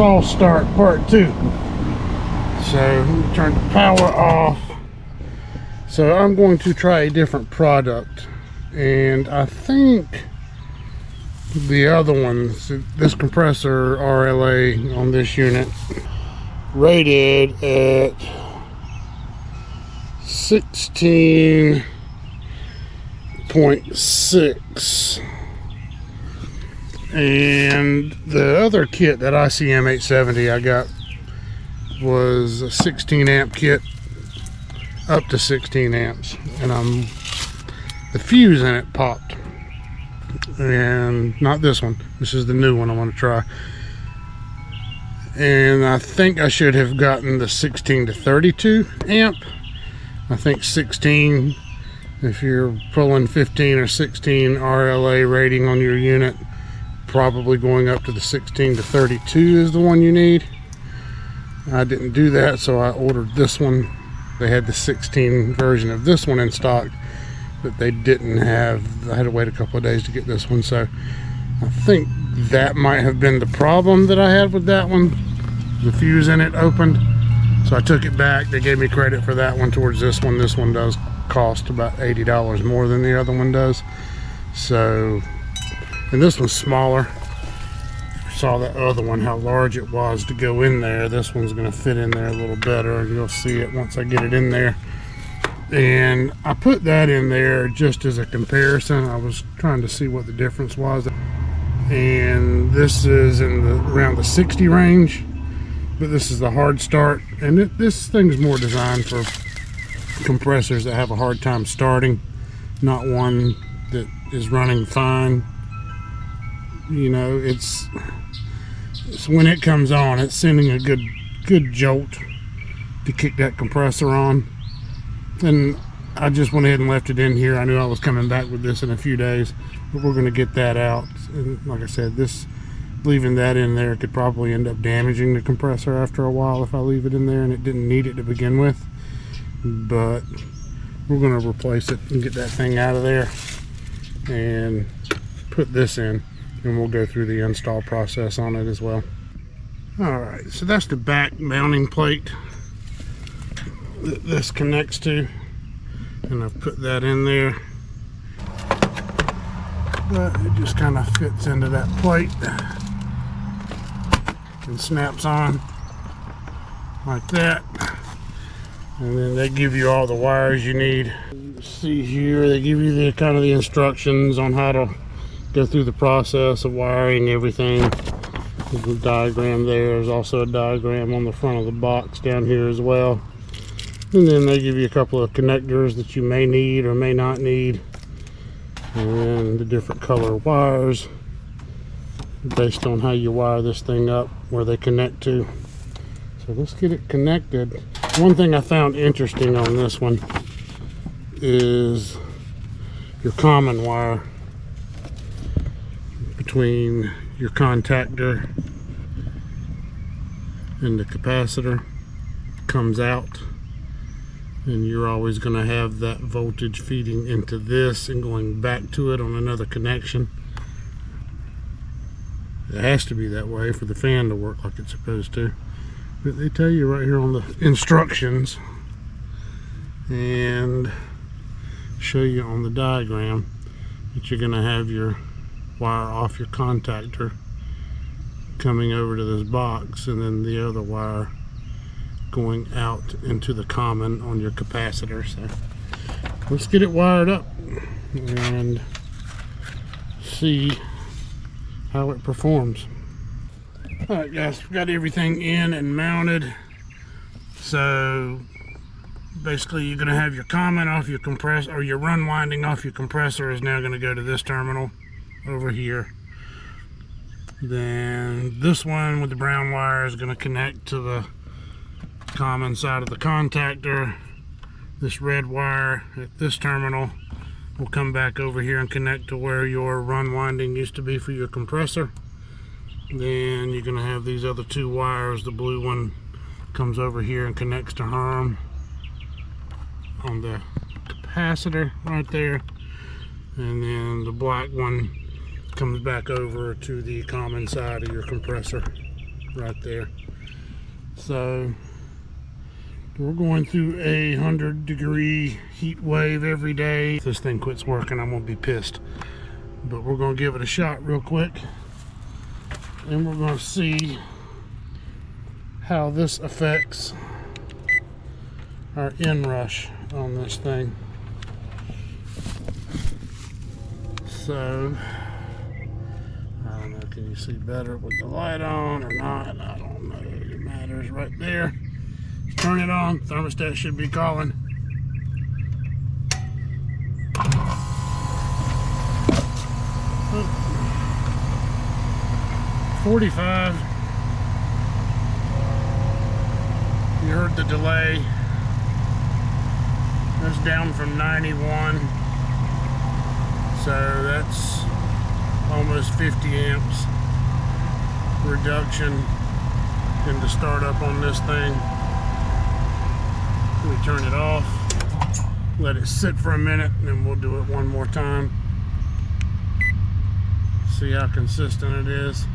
soft start part 2. So turn the power off. So I'm going to try a different product, and I think the other ones, this compressor RLA on this unit rated at 16.6, and the other kit, that ICM 870 I got, was a 16 amp kit up to 16 amps, and the fuse in it popped. And not this one, this is the new one I want to try. And I think I should have gotten the 16 to 32 amp. I think 16, if you're pulling 15 or 16 RLA rating on your unit, probably going up to the 16 to 32 is the one you need. I didn't do that, so I ordered this one. They had the 16 version of this one in stock, but they didn't have, I had to wait a couple of days to get this one. So I think that might have been the problem that I had with that one. The fuse in it opened, so I took it back. They gave me credit for that one towards this one. This one does cost about $80 more than the other one does. So, and this one's smaller. Saw that other one, how large it was to go in there. This one's going to fit in there a little better, and you'll see it once I get it in there. And I put that in there just as a comparison. I was trying to see what the difference was, and this is in around the 60 range, but this is the hard start, and this thing's more designed for compressors that have a hard time starting, not one that is running fine. You know, it's when it comes on, it's sending a good jolt to kick that compressor on. And I just went ahead and left it in here. I knew I was coming back with this in a few days, but we're going to get that out. And like I said, leaving that in there could probably end up damaging the compressor after a while if I leave it in there, and it didn't need it to begin with. But we're going to replace it and get that thing out of there and put this in, and we'll go through the install process on it as well. Alright, so that's the back mounting plate that this connects to, and I've put that in there. But it just kind of fits into that plate and snaps on like that. And then they give you all the wires you need. You see here, they give you the kind of the instructions on how to go through the process of wiring everything. There's a diagram there. There's also a diagram on the front of the box down here as well. And then they give you a couple of connectors that you may need or may not need, and the different color wires based on how you wire this thing up, where they connect to. So let's get it connected. One thing I found interesting on this one is your common wire between your contactor and the capacitor comes out, and you're always going to have that voltage feeding into this and going back to it on another connection. It has to be that way for the fan to work like it's supposed to. But they tell you right here on the instructions and show you on the diagram that you're going to have your wire off your contactor coming over to this box, and then the other wire going out into the common on your capacitor. So let's get it wired up and see how it performs. Alright guys, we've got everything in and mounted. So basically you're going to have your common off your compressor, or your run winding off your compressor is now going to go to this terminal over here. Then this one with the brown wire is going to connect to the common side of the contactor. This red wire at this terminal will come back over here and connect to where your run winding used to be for your compressor. Then you're going to have these other two wires. The blue one comes over here and connects to HRM on the capacitor right there, and then the black one comes back over to the common side of your compressor. right there. So we're going through a 100-degree heat wave every day. If this thing quits working, I'm gonna be pissed. But we're gonna give it a shot real quick, and we're gonna see how this affects our inrush on this thing. So I don't know, can you see better with the light on or not? I don't know, it matters right there. Turn it on, thermostat should be calling. Oh. 45. You heard the delay. That's down from 91. So that's almost 50 amps reduction in the startup on this thing. We turn it off, let it sit for a minute, and then we'll do it one more time. See how consistent it is.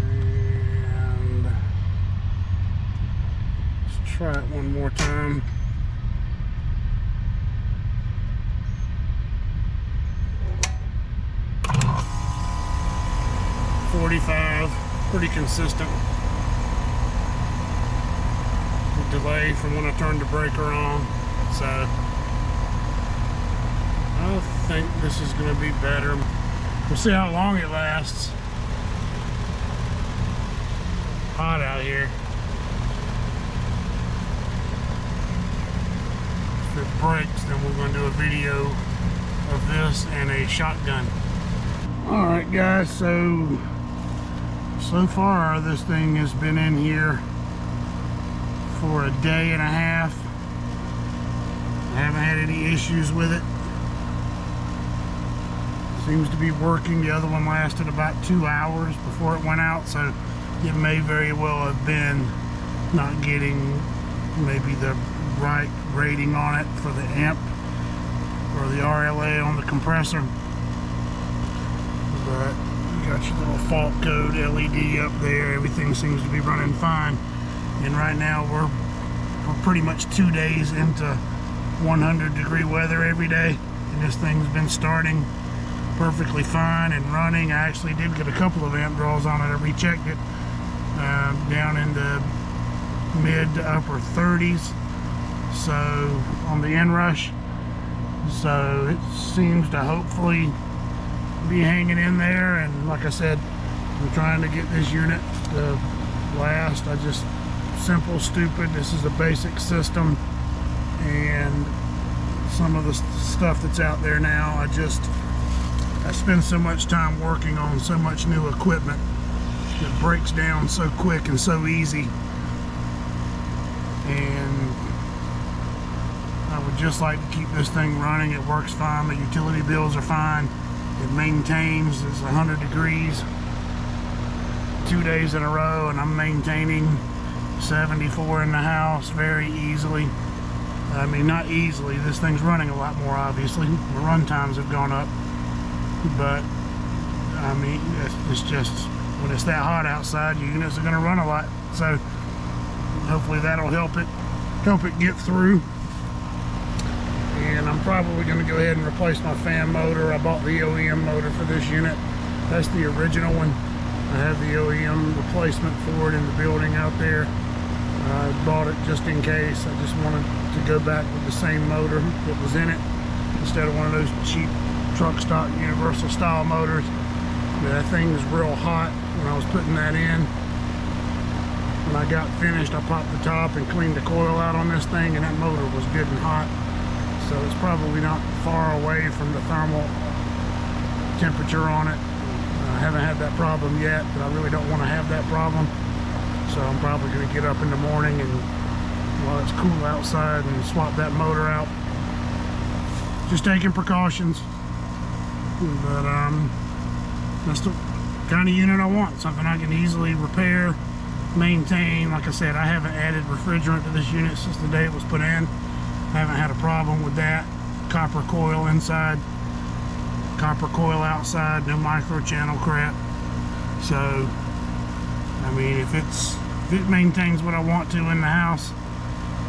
And let's try it one more time. Pretty consistent. The delay from when I turned the breaker on. So I think this is going to be better. We'll see how long it lasts. Hot out here. If it breaks, then we're going to do a video of this and a shotgun. Alright guys, so far this thing has been in here for a day and a half. I haven't had any issues with it. Seems to be working. The other one lasted about 2 hours before it went out, so it may very well have been not getting maybe the right rating on it for the amp or the RLA on the compressor. But you got your little fault code LED up there. Everything seems to be running fine. And right now we're pretty much 2 days into 100-degree weather every day, and this thing's been starting perfectly fine and running. I actually did get a couple of amp draws on it. I rechecked it down in the mid to upper 30s, so on the inrush. So it seems to hopefully be hanging in there, and like I said, I'm trying to get this unit to last. I just simple, stupid. This is a basic system, and some of the stuff that's out there now, I spend so much time working on so much new equipment that breaks down so quick and so easy, and I would just like to keep this thing running. It works fine. The utility bills are fine. It maintains. It's 100 degrees 2 days in a row, and I'm maintaining 74 in the house very easily. I mean, not easily. This thing's running a lot more, obviously. The run times have gone up, but I mean, it's just when it's that hot outside, your units are going to run a lot. So hopefully that'll help it get through. And I'm probably going to go ahead and replace my fan motor. I bought the OEM motor for this unit. That's the original one. I have the OEM replacement for it in the building out there. I bought it just in case. I just wanted to go back with the same motor that was in it instead of one of those cheap truck stock universal style motors. That thing was real hot when I was putting that in. When I got finished, I popped the top and cleaned the coil out on this thing, and that motor was good and hot. So it's probably not far away from the thermal temperature on it. I haven't had that problem yet, but I really don't want to have that problem. So I'm probably going to get up in the morning and while it's cool outside and swap that motor out. Just taking precautions. But that's the kind of unit I want. Something I can easily repair, maintain. Like I said, I haven't added refrigerant to this unit since the day it was put in. I haven't had a problem with that. Copper coil inside, copper coil outside, no micro channel crap. So I mean, if it maintains what I want to in the house,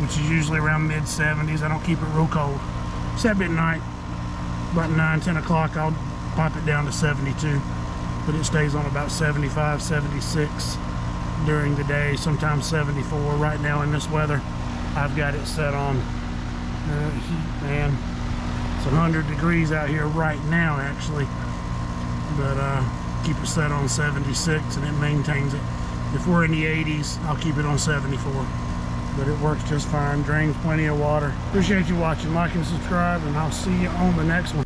which is usually around mid 70s, I don't keep it real cold. Except at night, about 9-10 o'clock, I'll pop it down to 72, but it stays on about 75, 76 during the day, sometimes 74. Right now in this weather, I've got it set on heat, man. It's 100 degrees out here right now, actually, but keep it set on 76 and it maintains it. If we're in the 80s, I'll keep it on 74, but it works just fine. Drains plenty of water. Appreciate you watching. Like and subscribe, and I'll see you on the next one.